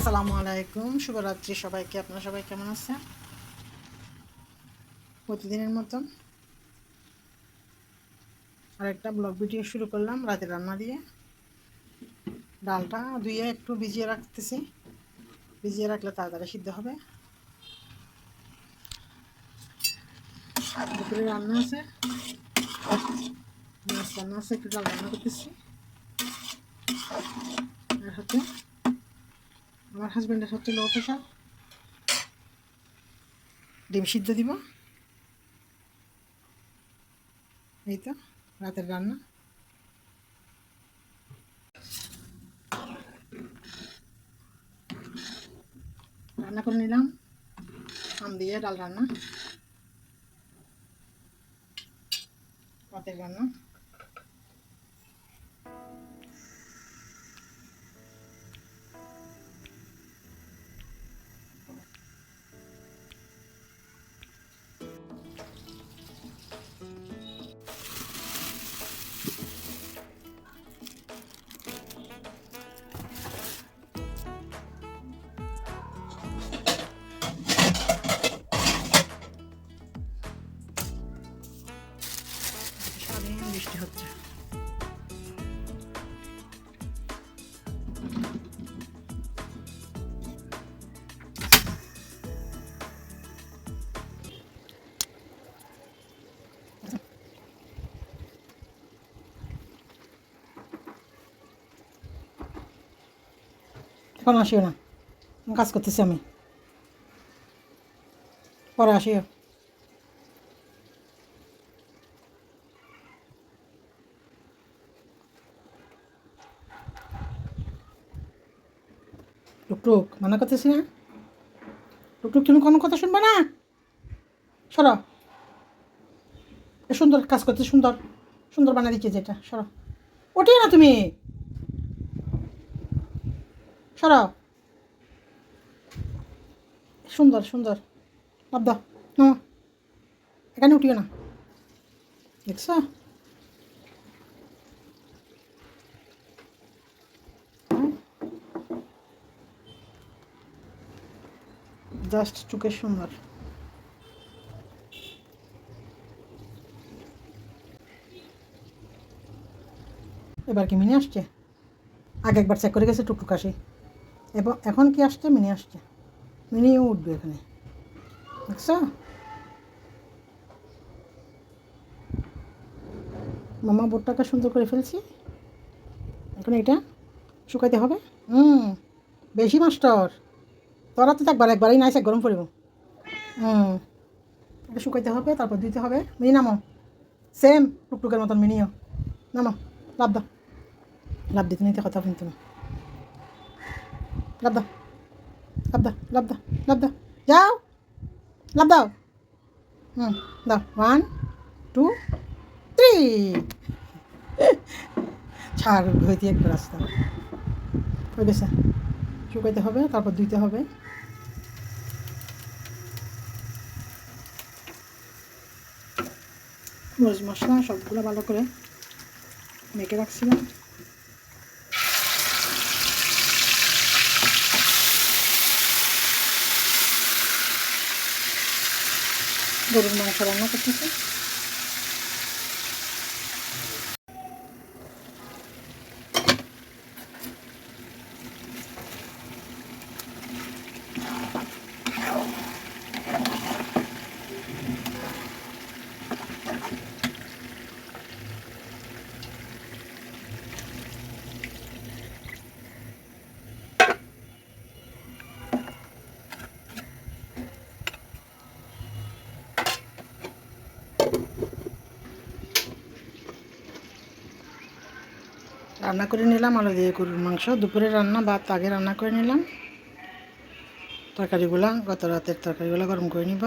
আসসালামু আলাইকুম, শুভরাত্রি সবাইকে। আপনারা সবাই কেমন আছেন? প্রতিদিনের মতন আরেকটা ব্লগ ভিডিও শুরু করলাম রাতের রান্না দিয়ে। ডালটা ধুয়ে একটু ভিজিয়ে রাখতেছি, ভিজিয়ে রাখলে তাড়াতাড়ি সিদ্ধ হবে। দুপুরে রান্না আছে, মাছ রান্না আছে, একটু ডাল রান্না করতেছি। আর হচ্ছে আমার হাজব্যান্ডের হচ্ছে লো প্রেশার, ডিম সিদ্ধ দিব। এই তো রাতের রান্না। রান্না করে নিলাম আম দিয়ে ডাল রান্না, রাতের রান্না। সারাদিন বৃষ্টি হচ্ছে। এখন আসিও না, কাজ করতেছি আমি, পরে আসিও। টুকটুক মানা করতেছি না, টুকটুক তুমি কোনো কথা শুনবে না, সরো। সুন্দর কাজ করতে, সুন্দর সুন্দর বানা দিচ্ছে যেটা, সরো। ওঠে না তুমি, সরো। সুন্দর সুন্দর লাভ দাও, এখানে উঠিও না, দেখছো? জাস্ট চুকের সুন্দর। এবার কি মিনি আসছে? আগে একবার চেক করে গেছে টুকটুক আসি, এবং এখন কি আসছে? মিনি আসছে, মিনিও উঠবে এখানে, দেখছো? মামা বোটটাকে সুন্দর করে ফেলছি, এখন এটা শুকাইতে হবে। বেশি মাস্টার, তোরা তো একবারই নাইছে গরম পড়ব। এটা শুকাইতে হবে, তারপর দিতে হবে। মিনি নামো, সেম টুকটুকের মতন মিনিও নামো। লাভ দাও, লাভ দিতে নিতে কথা কিন্তু না। লাভ দাও, লাভ দাও, লাভ দাও, লাভ দাও, যাও, লাভ দাও। দাও, 1 2 3। ছাড় হইতে একটু রাস্তা হয়ে গেছে, শুকাইতে হবে, তারপর ধুইতে হবে। মরিচ মশলা সবগুলো ভালো করে মেখে রাখছিলাম। গরুর মাংস রান্না করতেছি। রান্না করে নিলাম আলু দিয়ে গরুর মাংস। দুপুরে রান্না, ভাত আগে রান্না করে নিলাম। তরকারিগুলো, গত রাতের তরকারিগুলো গরম করে নিব।